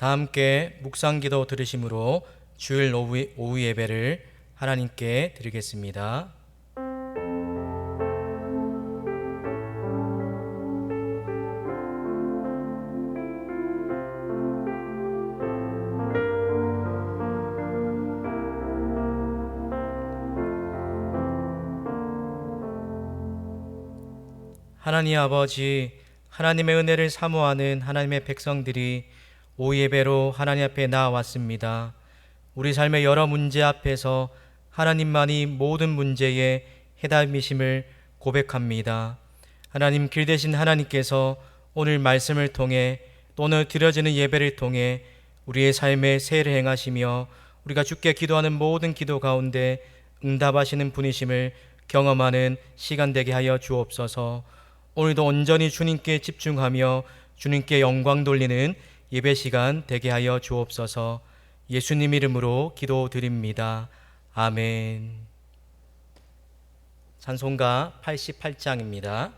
다 함께 묵상기도 들으심으로 주일 오후 예배를 하나님께 드리겠습니다. 하나님 아버지, 하나님의 은혜를 사모하는 하나님의 백성들이 오후 예배로 하나님 앞에 나아왔습니다. 우리 삶의 여러 문제 앞에서 하나님만이 모든 문제의 해답이심을 고백합니다. 하나님, 길 대신 하나님께서 오늘 말씀을 통해 또 오늘 드려지는 예배를 통해 우리의 삶에 세를 행하시며 우리가 주께 기도하는 모든 기도 가운데 응답하시는 분이심을 경험하는 시간 되게 하여 주옵소서. 오늘도 온전히 주님께 집중하며 주님께 영광 돌리는 예배 시간 되게 하여 주옵소서. 예수님 이름으로 기도드립니다. 아멘. 찬송가 88장입니다.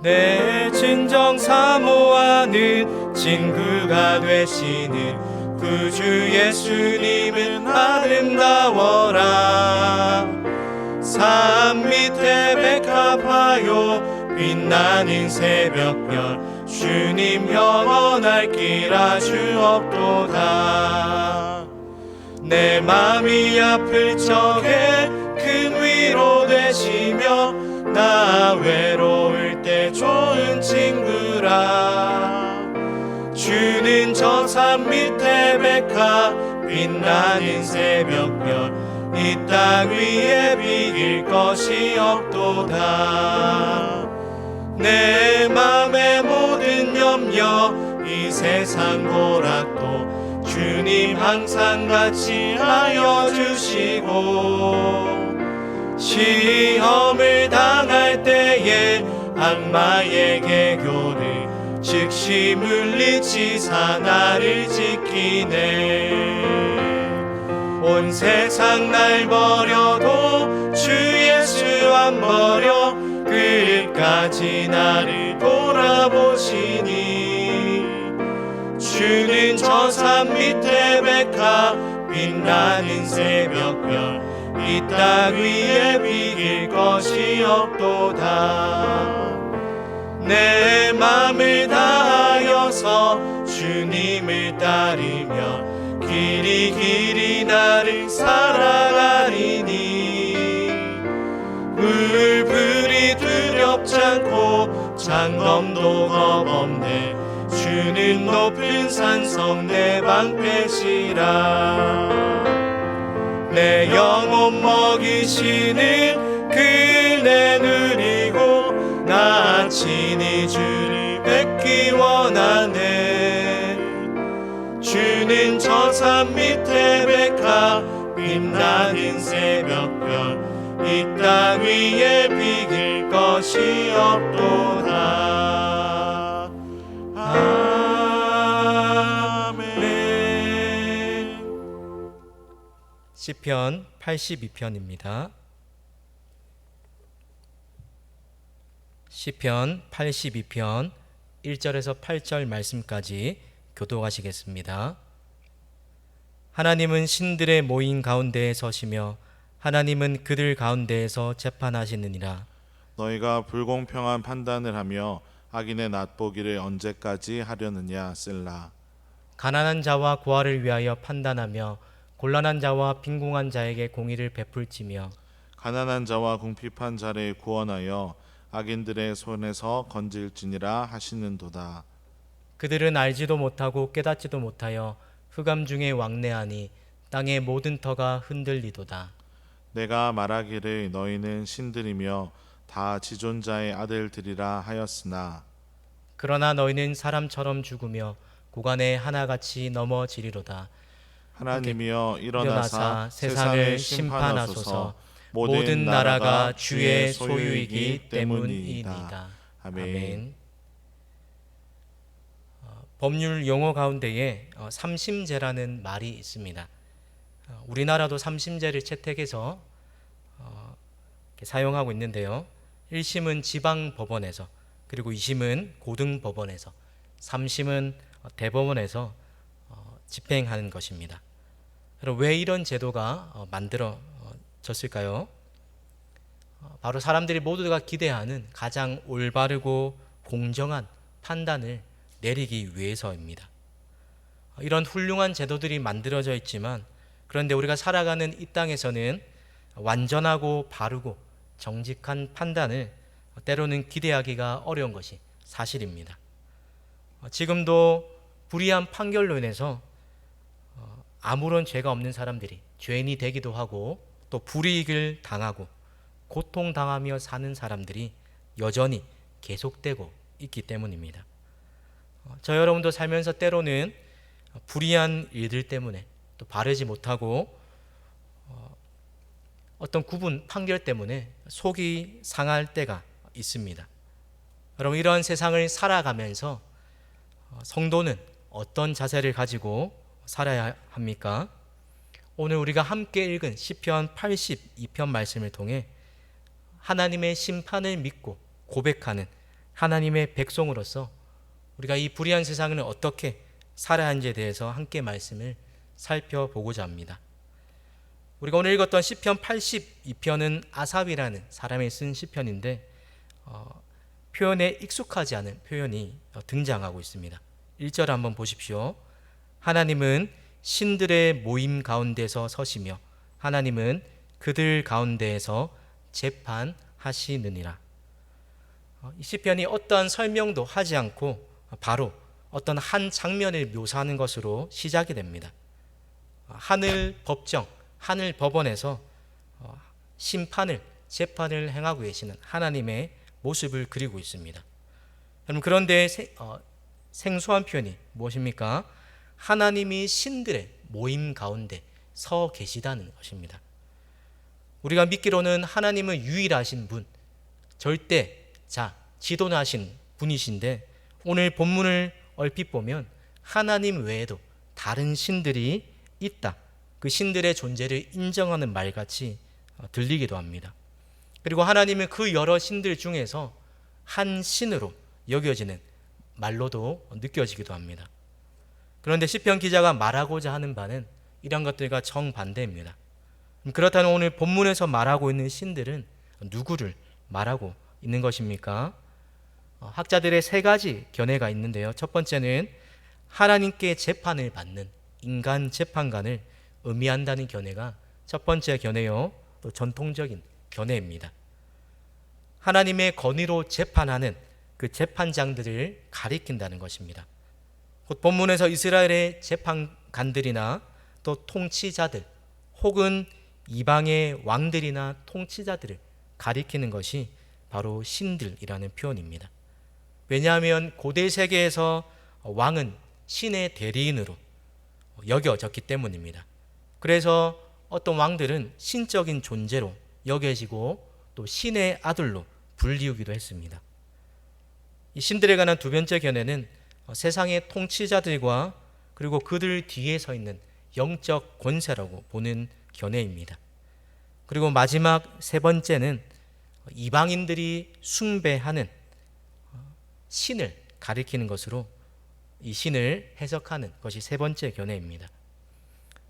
내 진정 사모하는 친구가 되시는 구주 예수님은 아름다워라. 산 밑에 백합하여 빛나는 새벽별 주님 영원할 길 아주 없도다. 내 맘이 아플 적에 큰 위로 되시며 나 외로울 때 좋은 친구라. 주는 저 산 밑에 백합 빛나는 새벽별 이 땅 위에 비길 것이 없도다. 내 맘의 모든 염려 이 세상 고락도 주님 항상 같이 하여 주시고 시험을 당할 때에 악마의 계교를 즉시 물리치사 나를 지키네. 온 세상 날 버려도 주 예수 안 버려 끝까지 나를 돌아보시니. 주는 저 산 밑에 백합 빛나는 새벽별 이 땅 위에 비길 것이 없도다. 내 맘을 다하여서 주님을 따르며 길이 길이 나를 사랑하리니. 물불이 두렵지 않고 장검도 겁없네. 주는 높은 산성 내 방패시라. 내 영혼 먹이시는 그네 누리고 나 친히 주를 뵙기 원하네. 주는 저 산 밑에 백합 빛나는 새벽별 이 땅 위에 비길 것이 없도다. 아멘. 시편 82편입니다. 시편 82편 1절에서 8절 말씀까지 교독하시겠습니다. 하나님은 신들의 모임 가운데에 서시며 하나님은 그들 가운데에서 재판하시느니라. 너희가 불공평한 판단을 하며 악인의 낫보기를 언제까지 하려느냐. 셀라. 가난한 자와 고아를 위하여 판단하며 곤란한 자와 빈궁한 자에게 공의를 베풀지며 가난한 자와 궁핍한 자를 구원하여 악인들의 손에서 건질지니라 하시는도다. 그들은 알지도 못하고 깨닫지도 못하여 흑암 중에 왕래하니 땅의 모든 터가 흔들리도다. 내가 말하기를 너희는 신들이며 다 지존자의 아들들이라 하였으나 그러나 너희는 사람처럼 죽으며 고간에 하나같이 넘어지리로다. 하나님이여 일어나사 세상을 심판하소서. 모든 나라가 주의 소유이기 때문이니이다. 아멘. 법률 용어 가운데에 삼심제라는 말이 있습니다. 우리나라도 삼심제를 채택해서 사용하고 있는데요. 1심은 지방법원에서, 그리고 2심은 고등법원에서, 3심은 대법원에서 집행하는 것입니다. 그럼 왜 이런 제도가 만들어졌을까요? 바로 사람들이 모두가 기대하는 가장 올바르고 공정한 판단을 내리기 위해서입니다. 이런 훌륭한 제도들이 만들어져 있지만, 그런데 우리가 살아가는 이 땅에서는 완전하고 바르고 정직한 판단을 때로는 기대하기가 어려운 것이 사실입니다. 지금도 불의한 판결로 인해서 아무런 죄가 없는 사람들이 죄인이 되기도 하고, 또 불이익을 당하고 고통당하며 사는 사람들이 여전히 계속되고 있기 때문입니다. 저 여러분도 살면서 때로는 불의한 일들 때문에, 또 바르지 못하고 어떤 구분 판결 때문에 속이 상할 때가 있습니다. 여러분, 이러한 세상을 살아가면서 성도는 어떤 자세를 가지고 살아야 합니까? 오늘 우리가 함께 읽은 시편 82편 말씀을 통해 하나님의 심판을 믿고 고백하는 하나님의 백성으로서 우리가 이 불의한 세상을 어떻게 살아야 하는지에 대해서 함께 말씀을 살펴보고자 합니다. 우리가 오늘 읽었던 시편 82편은 아삽이라는 사람이 쓴 시편인데 표현에 익숙하지 않은 표현이 등장하고 있습니다. 1절 한번 보십시오. 하나님은 신들의 모임 가운데서 서시며 하나님은 그들 가운데에서 재판하시느니라. 이 시편이 어떠한 설명도 하지 않고 바로 어떤 한 장면을 묘사하는 것으로 시작이 됩니다. 하늘 법정, 하늘 법원에서 재판을 행하고 계시는 하나님의 모습을 그리고 있습니다. 그런데 생소한 표현이 무엇입니까? 하나님이 신들의 모임 가운데 서 계시다는 것입니다. 우리가 믿기로는 하나님은 유일하신 분, 절대자, 지도하신 분이신데, 오늘 본문을 얼핏 보면 하나님 외에도 다른 신들이 있다, 그 신들의 존재를 인정하는 말같이 들리기도 합니다. 그리고 하나님은 그 여러 신들 중에서 한 신으로 여겨지는 말로도 느껴지기도 합니다. 그런데 시편 기자가 말하고자 하는 바는 이런 것들과 정반대입니다. 그렇다면 오늘 본문에서 말하고 있는 신들은 누구를 말하고 있는 것입니까? 학자들의 세 가지 견해가 있는데요. 첫 번째는 하나님께 재판을 받는 인간 재판관을 의미한다는 견해가 첫 번째 견해요. 또 전통적인 견해입니다. 하나님의 권위로 재판하는 그 재판장들을 가리킨다는 것입니다. 곧 본문에서 이스라엘의 재판관들이나 또 통치자들 혹은 이방의 왕들이나 통치자들을 가리키는 것이 바로 신들이라는 표현입니다. 왜냐하면 고대 세계에서 왕은 신의 대리인으로 여겨졌기 때문입니다. 그래서 어떤 왕들은 신적인 존재로 여겨지고 또 신의 아들로 불리우기도 했습니다. 이 신들에 관한 두 번째 견해는 세상의 통치자들과 그리고 그들 뒤에 서 있는 영적 권세라고 보는 견해입니다. 그리고 마지막 세 번째는 이방인들이 숭배하는 신을 가리키는 것으로 이 신을 해석하는 것이 세 번째 견해입니다.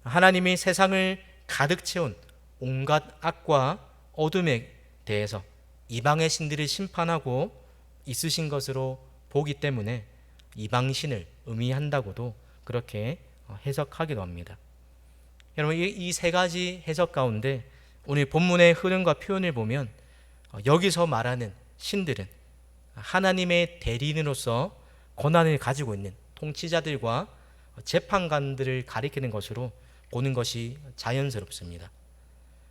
하나님이 세상을 가득 채운 온갖 악과 어둠에 대해서 이방의 신들을 심판하고 있으신 것으로 보기 때문에 이방신을 의미한다고도 그렇게 해석하기도 합니다. 여러분, 이 세 가지 해석 가운데 오늘 본문의 흐름과 표현을 보면 여기서 말하는 신들은 하나님의 대리인으로서 권한을 가지고 있는 통치자들과 재판관들을 가리키는 것으로 보는 것이 자연스럽습니다.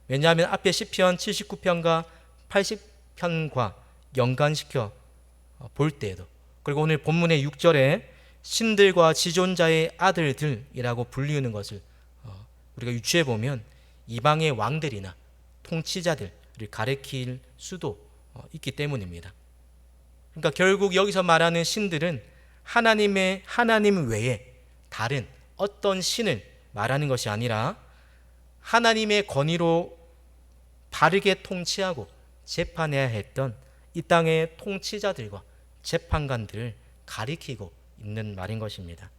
왜냐하면 앞에 시편 79편과 80편과 연관시켜 볼 때에도, 그리고 오늘 본문의 6절에 신들과 지존자의 아들들이라고 불리우는 것을 우리가 유추해 보면 이방의 왕들이나 통치자들을 가리킬 수도 있기 때문입니다. 그러니까 결국 여기서 말하는 신들은 하나님 외에 다른 어떤 신을 말하는 것이 아니라 하나님의 권위로 바르게 통치하고 재판해야 했던 이 땅의 통치자들과 재판관들을 가리키고 있는 말인 것입니다.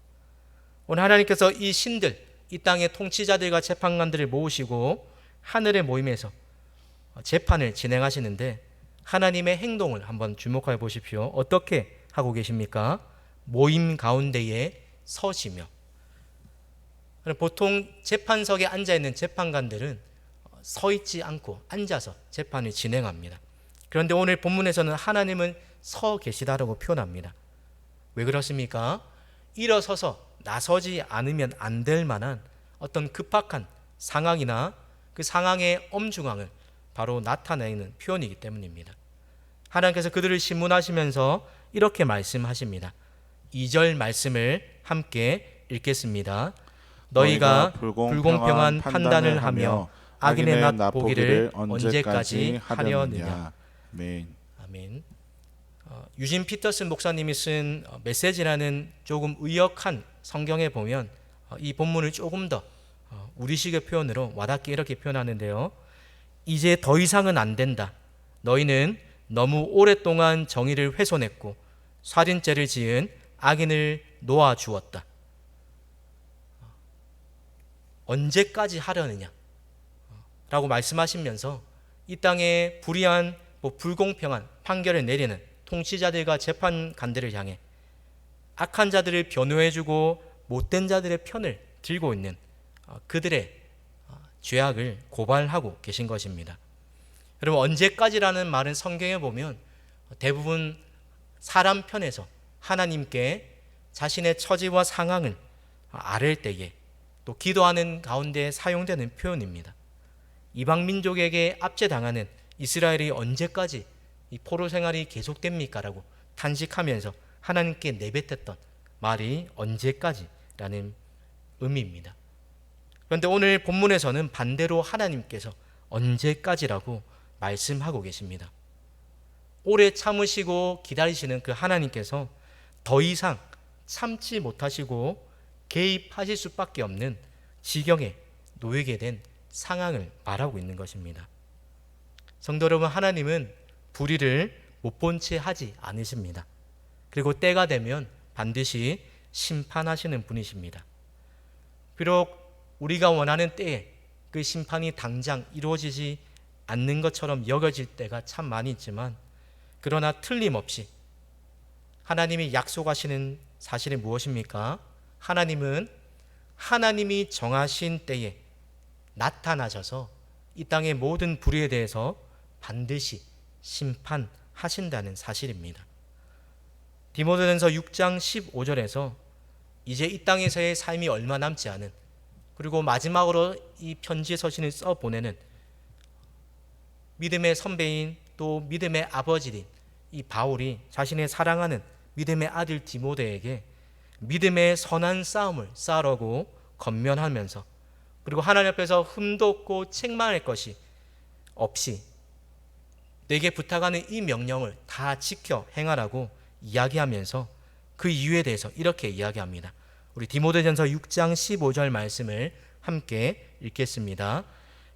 오늘 하나님께서 이 신들, 이 땅의 통치자들과 재판관들을 모으시고 하늘의 모임에서 재판을 진행하시는데 하나님의 행동을 한번 주목해 보십시오. 어떻게 하고 계십니까? 모임 가운데에 서시며. 보통 재판석에 앉아있는 재판관들은 서 있지 않고 앉아서 재판을 진행합니다. 그런데 오늘 본문에서는 하나님은 서 계시다라고 표현합니다. 왜 그렇습니까? 일어서서 나서지 않으면 안 될 만한 어떤 급박한 상황이나 그 상황의 엄중함을 바로 나타내는 표현이기 때문입니다. 하나님께서 그들을 신문하시면서 이렇게 말씀하십니다. 2절 말씀을 함께 읽겠습니다. 너희가 불공평한 판단을 하며 악인의 낫보기를 언제까지 하려느냐. 아멘. 유진 피터슨 목사님이 쓴 메시지라는 조금 의역한 성경에 보면 이 본문을 조금 더 우리식의 표현으로 와닿게 이렇게 표현하는데요. 이제 더 이상은 안 된다. 너희는 너무 오랫동안 정의를 훼손했고 살인죄를 지은 악인을 놓아주었다. 언제까지 하려느냐 라고 말씀하시면서 이 땅에 불의한 불공평한 판결을 내리는 통치자들과 재판관들을 향해 악한 자들을 변호해주고 못된 자들의 편을 들고 있는 그들의 죄악을 고발하고 계신 것입니다. 여러분, 언제까지라는 말은 성경에 보면 대부분 사람 편에서 하나님께 자신의 처지와 상황을 아랠 때에 또 기도하는 가운데 사용되는 표현입니다. 이방 민족에게 압제당하는 이스라엘이 언제까지 이 포로 생활이 계속됩니까? 라고 탄식하면서 하나님께 내뱉었던 말이 언제까지라는 의미입니다. 그런데 오늘 본문에서는 반대로 하나님께서 언제까지라고 말씀하고 계십니다. 오래 참으시고 기다리시는 그 하나님께서 더 이상 참지 못하시고 개입하실 수밖에 없는 지경에 놓이게 된 상황을 말하고 있는 것입니다. 성도 여러분, 하나님은 불의를 못 본 채 하지 않으십니다. 그리고 때가 되면 반드시 심판하시는 분이십니다. 비록 우리가 원하는 때에 그 심판이 당장 이루어지지 않는 것처럼 여겨질 때가 참 많이 있지만, 그러나 틀림없이 하나님이 약속하시는 사실이 무엇입니까? 하나님은 하나님이 정하신 때에 나타나셔서 이 땅의 모든 불의에 대해서 반드시 심판하신다는 사실입니다. 디모데전서 6장 15절에서 이제 이 땅에서의 삶이 얼마 남지 않은, 그리고 마지막으로 이 편지의 서신을 써보내는 믿음의 선배인 또 믿음의 아버지인 이 바울이 자신의 사랑하는 믿음의 아들 디모데에게 믿음의 선한 싸움을 싸우라고 권면하면서, 그리고 하나님 앞에서 흠도 없고 책망할 것이 없이 내게 부탁하는 이 명령을 다 지켜 행하라고 이야기하면서 그 이유에 대해서 이렇게 이야기합니다. 우리 디모데전서 6장 15절 말씀을 함께 읽겠습니다.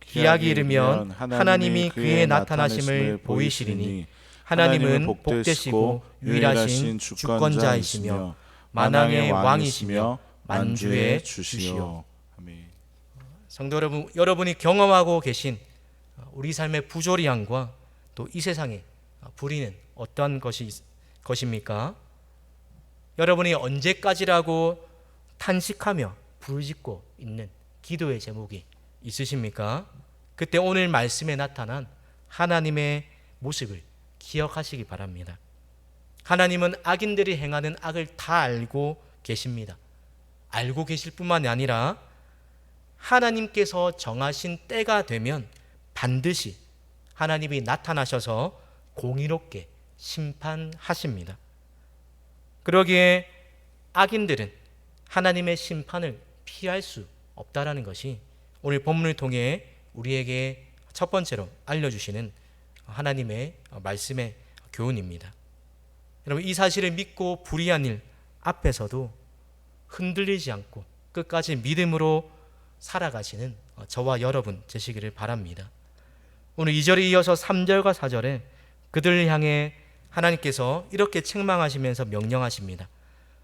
기약이 이르면 하나님이 그의 나타나심을 보이시리니 하나님은 복되시고 유일하신 주권자이시며 만왕의 왕이시며 만주의 주시오. 성도 여러분, 여러분이 경험하고 계신 우리 삶의 부조리함과 또 이 세상의 불의는 어떠한 것입니까? 여러분이 언제까지라고 탄식하며 부르짖고 있는 기도의 제목이 있으십니까? 그때 오늘 말씀에 나타난 하나님의 모습을 기억하시기 바랍니다. 하나님은 악인들이 행하는 악을 다 알고 계십니다. 알고 계실 뿐만이 아니라 하나님께서 정하신 때가 되면 반드시 하나님이 나타나셔서 공의롭게 심판하십니다. 그러기에 악인들은 하나님의 심판을 피할 수 없다라는 것이 오늘 본문을 통해 우리에게 첫 번째로 알려주시는 하나님의 말씀의 교훈입니다. 여러분, 이 사실을 믿고 불의한 일 앞에서도 흔들리지 않고 끝까지 믿음으로 살아가시는 저와 여러분 되시기를 바랍니다. 오늘 2절에 이어서 3절과 4절에 그들을 향해 하나님께서 이렇게 책망하시면서 명령하십니다.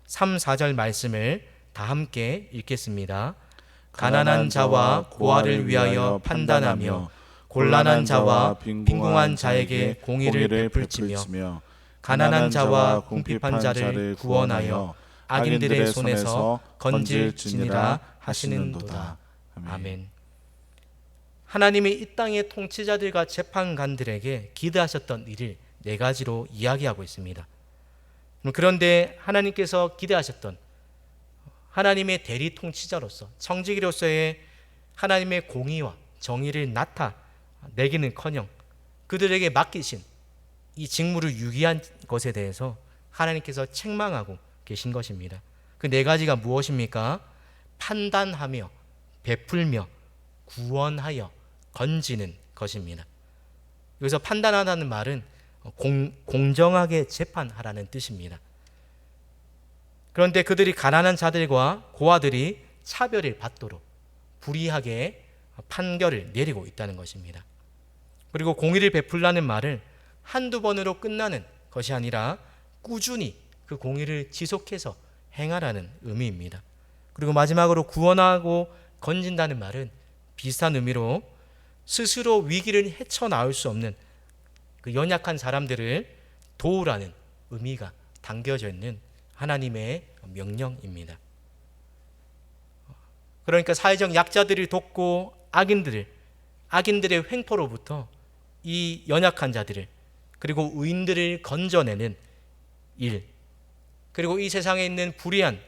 3, 4절 말씀을 다 함께 읽겠습니다. 가난한 자와 고아를 위하여 판단하며 곤란한 자와 빈궁한 자에게 공의를 베풀지며 가난한 자와 궁핍한 자를 구원하여 악인들의 손에서 건질지니라 하시는도다. 아멘. 하나님이 이 땅의 통치자들과 재판관들에게 기대하셨던 일을 네 가지로 이야기하고 있습니다. 그런데 하나님께서 기대하셨던 하나님의 대리 통치자로서 청지기로서의 하나님의 공의와 정의를 나타내기는커녕 그들에게 맡기신 이 직무를 유기한 것에 대해서 하나님께서 책망하고 계신 것입니다. 그 네 가지가 무엇입니까? 판단하며 베풀며 구원하여 건지는 것입니다. 여기서 판단하다는 말은 공정하게 재판하라는 뜻입니다. 그런데 그들이 가난한 자들과 고아들이 차별을 받도록 불이하게 판결을 내리고 있다는 것입니다. 그리고 공의를 베풀라는 말은 한두 번으로 끝나는 것이 아니라 꾸준히 그 공의를 지속해서 행하라는 의미입니다. 그리고 마지막으로 구원하고 건진다는 말은 비슷한 의미로 스스로 위기를 헤쳐나올 수 없는 그 연약한 사람들을 도우라는 의미가 담겨져 있는 하나님의 명령입니다. 그러니까 사회적 약자들을 돕고 악인들의 횡포로부터 이 연약한 자들을 그리고 의인들을 건져내는 일, 그리고 이 세상에 있는 불의한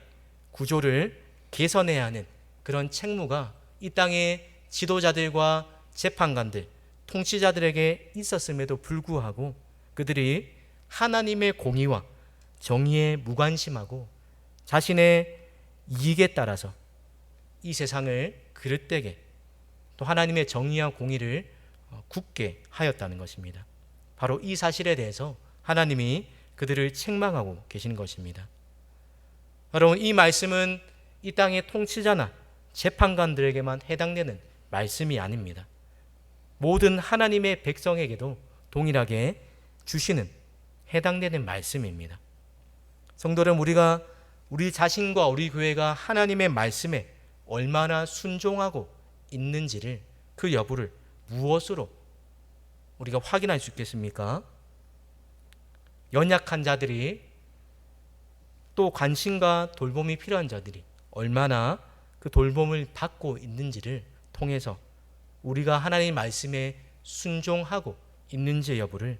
구조를 개선해야 하는 그런 책무가 이 땅의 지도자들과 재판관들, 통치자들에게 있었음에도 불구하고 그들이 하나님의 공의와 정의에 무관심하고 자신의 이익에 따라서 이 세상을 그릇되게 또 하나님의 정의와 공의를 굳게 하였다는 것입니다. 바로 이 사실에 대해서 하나님이 그들을 책망하고 계시는 것입니다. 여러분, 이 말씀은 이 땅의 통치자나 재판관들에게만 해당되는 말씀이 아닙니다. 모든 하나님의 백성에게도 동일하게 주시는 해당되는 말씀입니다. 성도 여러분, 우리가 우리 자신과 우리 교회가 하나님의 말씀에 얼마나 순종하고 있는지를 그 여부를 무엇으로 우리가 확인할 수 있겠습니까? 연약한 자들이 또 관심과 돌봄이 필요한 자들이 얼마나 그 돌봄을 받고 있는지를 통해서 우리가 하나님의 말씀에 순종하고 있는지 여부를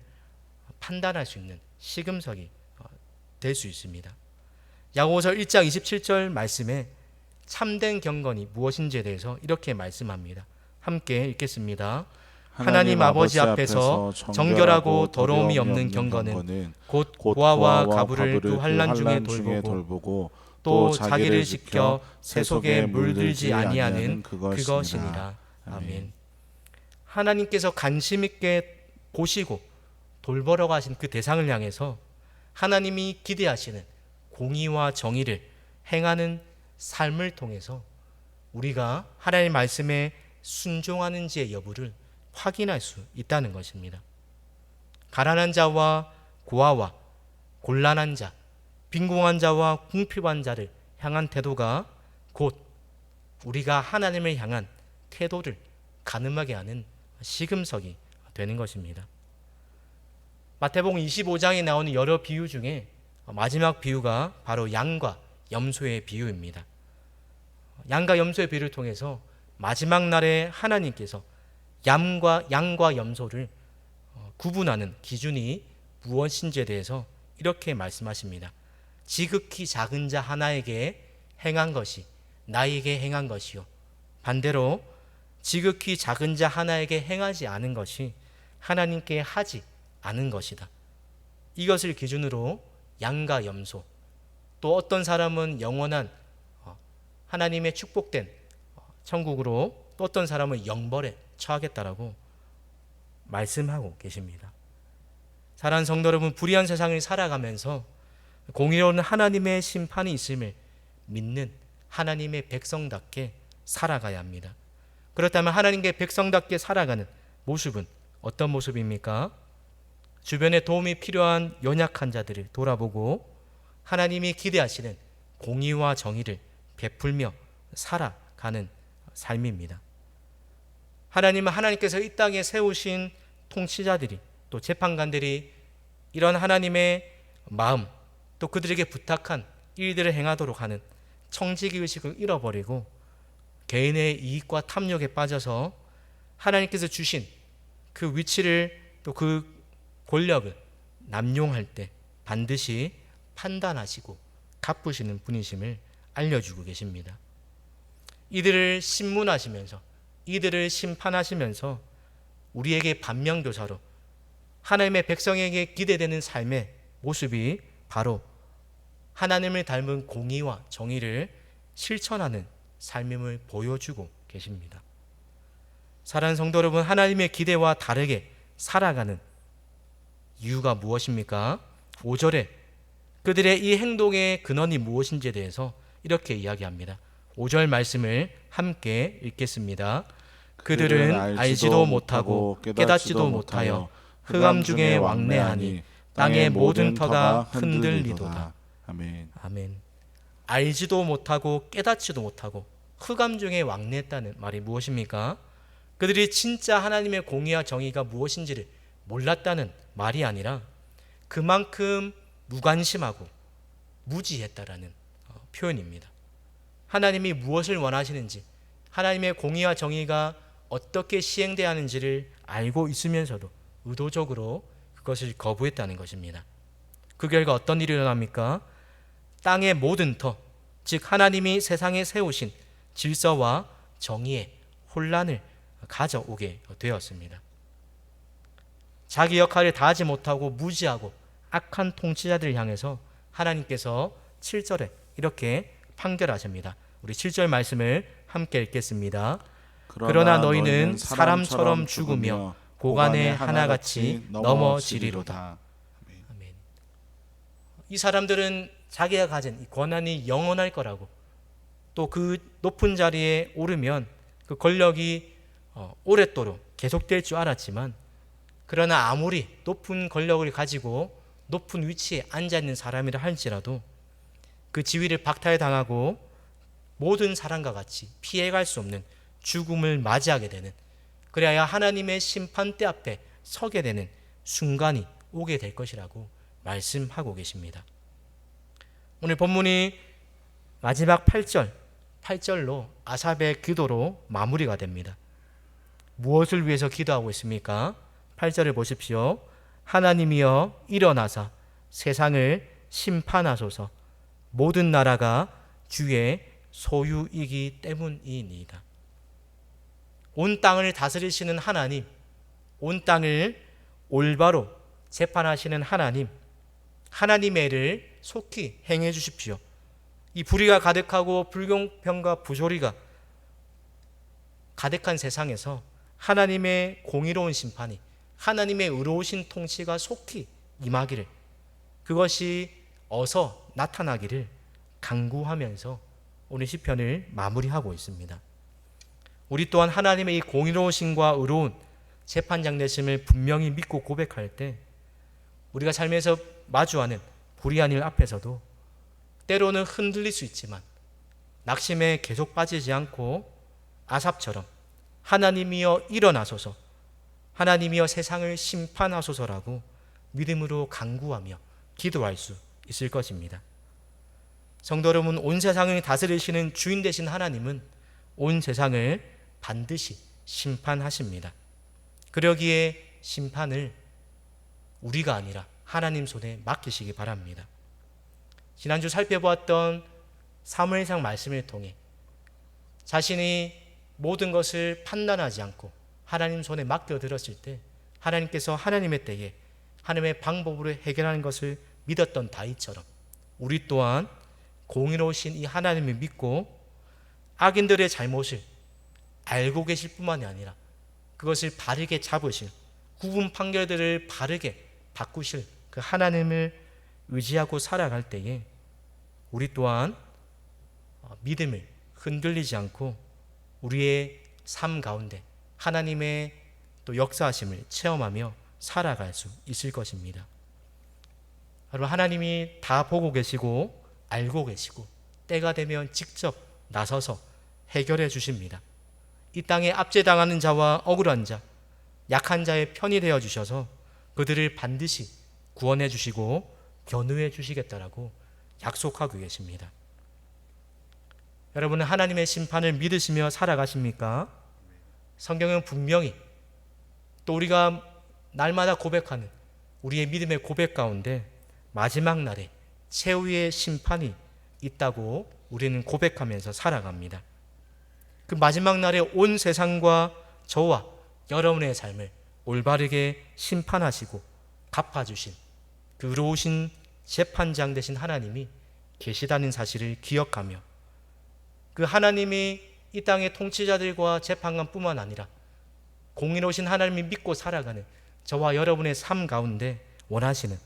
판단할 수 있는 시금석이 될 수 있습니다. 야고보서 1장 27절 말씀에 참된 경건이 무엇인지에 대해서 이렇게 말씀합니다. 함께 읽겠습니다. 하나님 아버지 앞에서 정결하고 더러움이 없는 경건은 곧 고아와 가부를 그 환난 중에 돌보고 또 자기를 지켜 세속에 물들지 아니하는 그것이니라. 아멘. 하나님께서 관심 있게 보시고 돌보려고 하신 그 대상을 향해서 하나님이 기대하시는 공의와 정의를 행하는 삶을 통해서 우리가 하나님의 말씀에 순종하는지의 여부를 확인할 수 있다는 것입니다. 가난한 자와 고아와 곤란한 자, 빈궁한 자와 궁핍한 자를 향한 태도가 곧 우리가 하나님을 향한 태도를 가늠하게 하는 시금석이 되는 것입니다. 마태복음 25장에 나오는 여러 비유 중에 마지막 비유가 바로 양과 염소의 비유입니다. 양과 염소의 비유를 통해서 마지막 날에 하나님께서 양과 염소를 구분하는 기준이 무엇인지에 대해서 이렇게 말씀하십니다. 지극히 작은 자 하나에게 행한 것이 나에게 행한 것이요, 반대로 지극히 작은 자 하나에게 행하지 않은 것이 하나님께 하지 않은 것이다. 이것을 기준으로 양과 염소, 또 어떤 사람은 영원한 하나님의 축복된 천국으로, 또 어떤 사람은 영벌에 처하겠다라고 말씀하고 계십니다. 사랑하는 성도 여러분, 불의한 세상을 살아가면서 공의로운 하나님의 심판이 있음을 믿는 하나님의 백성답게 살아가야 합니다. 그렇다면 하나님의 백성답게 살아가는 모습은 어떤 모습입니까? 주변에 도움이 필요한 연약한 자들을 돌아보고 하나님이 기대하시는 공의와 정의를 베풀며 살아가는 삶입니다. 하나님께서 이 땅에 세우신 통치자들이 또 재판관들이 이런 하나님의 마음 또 그들에게 부탁한 일들을 행하도록 하는 청지기 의식을 잃어버리고 개인의 이익과 탐욕에 빠져서 하나님께서 주신 그 위치를 또 그 권력을 남용할 때 반드시 판단하시고 갚으시는 분이심을 알려주고 계십니다. 이들을 심문하시면서 이들을 심판하시면서 우리에게 반면교사로 하나님의 백성에게 기대되는 삶의 모습이 바로 하나님을 닮은 공의와 정의를 실천하는 삶임을 보여주고 계십니다. 사랑하는 성도 여러분, 하나님의 기대와 다르게 살아가는 이유가 무엇입니까? 5절에 그들의 이 행동의 근원이 무엇인지에 대해서 이렇게 이야기합니다. 5절 말씀을 함께 읽겠습니다. 그들은 알지도 못하고 깨닫지도 못하여 흑암 중에 왕래하니 땅의 모든 터가 흔들리도다. 아멘. 아멘. 알지도 못하고 깨닫지도 못하고 흑암 중에 왕래했다는 말이 무엇입니까? 그들이 진짜 하나님의 공의와 정의가 무엇인지를 몰랐다는 말이 아니라 그만큼 무관심하고 무지했다라는 표현입니다. 하나님이 무엇을 원하시는지, 하나님의 공의와 정의가 어떻게 시행되어야 하는지를 알고 있으면서도 의도적으로 그것을 거부했다는 것입니다. 그 결과 어떤 일이 일어납니까? 땅의 모든 터, 즉 하나님이 세상에 세우신 질서와 정의의 혼란을 가져오게 되었습니다. 자기 역할을 다하지 못하고 무지하고 악한 통치자들을 향해서 하나님께서 7절에 이렇게 판결하십니다. 우리 7절 말씀을 함께 읽겠습니다. 그러나 너희는 사람처럼 죽으며 고관에 하나같이 넘어지리로다. 아멘. 이 사람들은 자기가 가진 이 권한이 영원할 거라고, 또 그 높은 자리에 오르면 그 권력이 오랫도록 계속될 줄 알았지만, 그러나 아무리 높은 권력을 가지고 높은 위치에 앉아있는 사람이라 할지라도 그 지위를 박탈당하고 모든 사람과 같이 피해갈 수 없는 죽음을 맞이하게 되는, 그래야 하나님의 심판대 앞에 서게 되는 순간이 오게 될 것이라고 말씀하고 계십니다. 오늘 본문이 마지막 8절로 아삽의 기도로 마무리가 됩니다. 무엇을 위해서 기도하고 있습니까? 8절을 보십시오. 하나님이여 일어나사 세상을 심판하소서. 모든 나라가 주의 소유이기 때문이니이다. 온 땅을 다스리시는 하나님, 온 땅을 올바로 재판하시는 하나님, 하나님의 일을 속히 행해 주십시오. 이 불의가 가득하고 불공평과 부조리가 가득한 세상에서 하나님의 공의로운 심판이, 하나님의 의로우신 통치가 속히 임하기를, 그것이 어서 나타나기를 간구하면서 오늘 시편을 마무리하고 있습니다. 우리 또한 하나님의 이 공의로우심과 의로운 재판장 되심을 분명히 믿고 고백할 때 우리가 삶에서 마주하는 불의한 일 앞에서도 때로는 흔들릴 수 있지만 낙심에 계속 빠지지 않고 아삽처럼 하나님이여 일어나소서, 하나님이여 세상을 심판하소서라고 믿음으로 간구하며 기도할 수 있을 것입니다. 성도 여러분, 온 세상을 다스리시는 주인 되신 하나님은 온 세상을 반드시 심판하십니다. 그러기에 심판을 우리가 아니라 하나님 손에 맡기시기 바랍니다. 지난주 살펴보았던 사무엘상 말씀을 통해 자신이 모든 것을 판단하지 않고 하나님 손에 맡겨드렸을 때 하나님께서 하나님의 때에 하나님의 방법으로 해결하는 것을 믿었던 다윗처럼 우리 또한 공의로우신 이 하나님을 믿고 악인들의 잘못을 알고 계실 뿐만이 아니라 그것을 바르게 잡으실, 구분 판결들을 바르게 바꾸실 그 하나님을 의지하고 살아갈 때에 우리 또한 믿음을 흔들리지 않고 우리의 삶 가운데 하나님의 또 역사하심을 체험하며 살아갈 수 있을 것입니다. 여러분, 하나님이 다 보고 계시고 알고 계시고 때가 되면 직접 나서서 해결해 주십니다. 이 땅에 압제당하는 자와 억울한 자, 약한 자의 편이 되어 주셔서 그들을 반드시 구원해 주시고 견우해 주시겠다라고 약속하고 계십니다. 여러분은 하나님의 심판을 믿으시며 살아가십니까? 성경은 분명히 또 우리가 날마다 고백하는 우리의 믿음의 고백 가운데 마지막 날에 최후의 심판이 있다고 우리는 고백하면서 살아갑니다. 그 마지막 날에 온 세상과 저와 여러분의 삶을 올바르게 심판하시고 갚아주신 그 의로우신 재판장 되신 하나님이 계시다는 사실을 기억하며 그 하나님이 이 땅의 통치자들과 재판관뿐만 아니라 공의로우신 하나님이 믿고 살아가는 저와 여러분의 삶 가운데 원하시는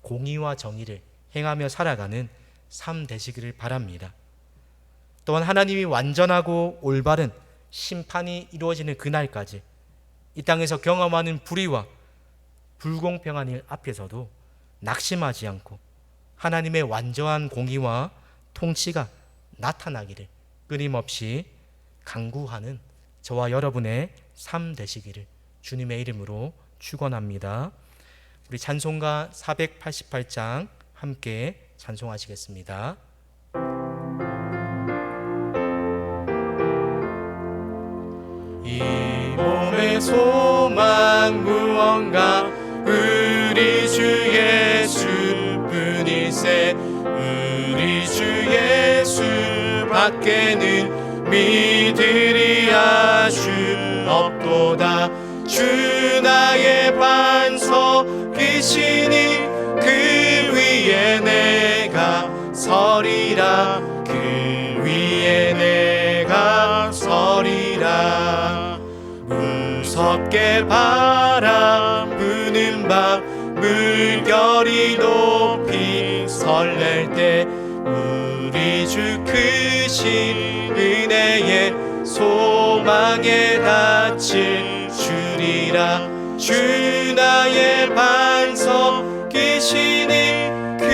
공의와 정의를 행하며 살아가는 삶 되시기를 바랍니다. 또한 하나님이 완전하고 올바른 심판이 이루어지는 그날까지 이 땅에서 경험하는 불의와 불공평한 일 앞에서도 낙심하지 않고 하나님의 완전한 공의와 통치가 나타나기를 끊임없이 간구하는 저와 여러분의 삶 되시기를 주님의 이름으로 축원합니다. 우리 찬송가 488장 함께 찬송하시겠습니다. 이 몸의 소망 무언가 우리 주 예수뿐일세 우리 주 예수 밖에는 믿으리야 주 없도다 주 나의 반석이시니 그 위에 내가 서리라 그 위에 내가 서리라 무섭게 바람 부는 밤 물결이 높이 설렐 때 우리 주 크신 은혜의 소망에 닫힐 주리라 주 나의 반석이시니 그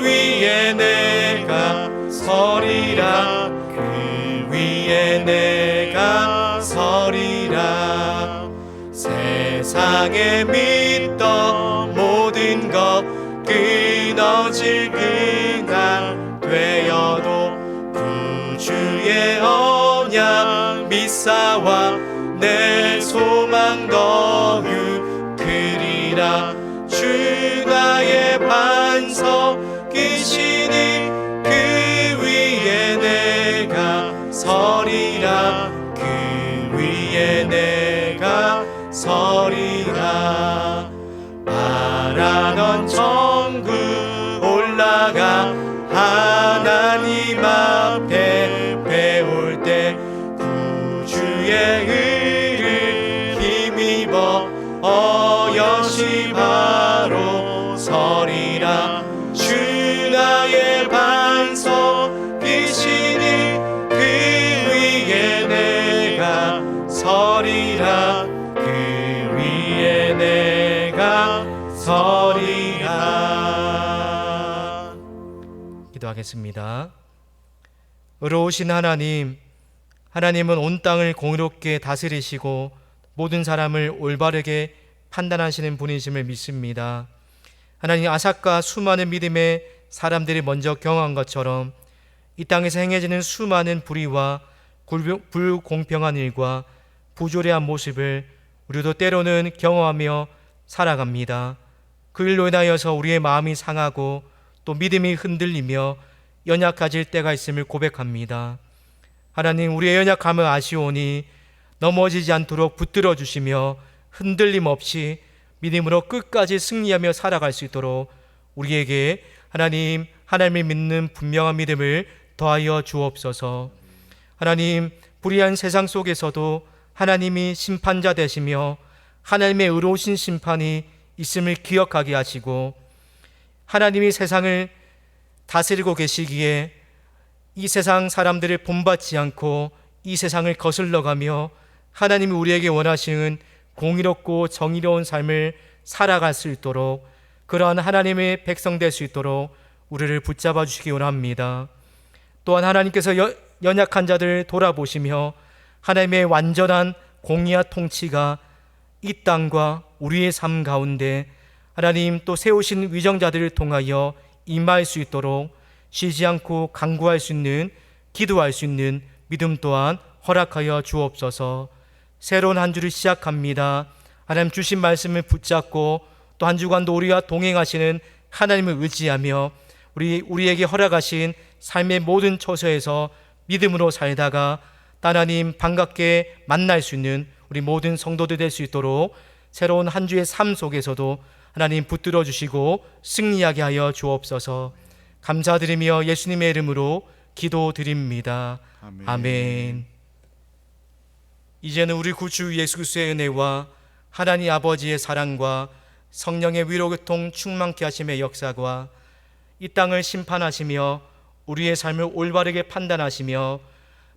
위에 내가 서리라 그 위에 내가 서리라 세상에 믿던 모든 것 끊어질 그날 되어도 구주의 언약 믿사와 내 소망 너유 그리라 주 나의 반석이시니 그 위에 내가 서리라 그 위에 내가 서리라 바라던 천국 올라가 하나님 앞에 배울 때 구주의 의를 힘입어 어여시 바로 서리라 주 나의 반석이시니 그 위에 내가 서리라 그 위에 내가 서리라. 기도하겠습니다. 의로우신 하나님, 하나님은 온 땅을 공의롭게 다스리시고 모든 사람을 올바르게 판단하시는 분이심을 믿습니다. 하나님, 아삭과 수많은 믿음의 사람들이 먼저 경험한 것처럼 이 땅에서 행해지는 수많은 불의와 불공평한 일과 부조리한 모습을 우리도 때로는 경험하며 살아갑니다. 그 일로 인하여서 우리의 마음이 상하고 또 믿음이 흔들리며 연약해질 때가 있음을 고백합니다. 하나님, 우리의 연약함을 아시오니 넘어지지 않도록 붙들어 주시며 흔들림 없이 믿음으로 끝까지 승리하며 살아갈 수 있도록 우리에게 하나님을 믿는 분명한 믿음을 더하여 주옵소서. 하나님, 불의한 세상 속에서도 하나님이 심판자 되시며 하나님의 의로우신 심판이 있음을 기억하게 하시고 하나님이 세상을 다스리고 계시기에 이 세상 사람들을 본받지 않고 이 세상을 거슬러가며 하나님이 우리에게 원하시는 공의롭고 정의로운 삶을 살아갈 수 있도록, 그러한 하나님의 백성 될 수 있도록 우리를 붙잡아 주시기 원합니다. 또한 하나님께서 연약한 자들을 돌아보시며 하나님의 완전한 공의와 통치가 이 땅과 우리의 삶 가운데 하나님 또 세우신 위정자들을 통하여 임할 수 있도록 쉬지 않고 간구할 수 있는, 기도할 수 있는 믿음 또한 허락하여 주옵소서. 새로운 한 주를 시작합니다. 하나님 주신 말씀을 붙잡고 또 한 주간도 우리와 동행하시는 하나님을 의지하며 우리에게 허락하신 삶의 모든 처소에서 믿음으로 살다가 하나님 반갑게 만날 수 있는 우리 모든 성도들 될 수 있도록 새로운 한 주의 삶 속에서도 하나님 붙들어 주시고 승리하게 하여 주옵소서. 감사드리며 예수님의 이름으로 기도드립니다. 아멘. 이제는 우리 구주 예수 그리스도의 은혜와 하나님 아버지의 사랑과 성령의 위로교통 충만케 하심의 역사가 이 땅을 심판하시며 우리의 삶을 올바르게 판단하시며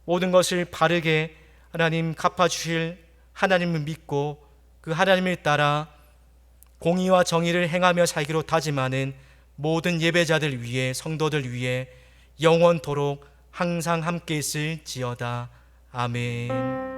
모든 것을 바르게 하나님 갚아주실 하나님을 믿고 그 하나님을 따라 공의와 정의를 행하며 살기로 다짐하는 모든 예배자들 위해, 성도들 위해 영원토록 항상 함께 있을지어다. 아멘.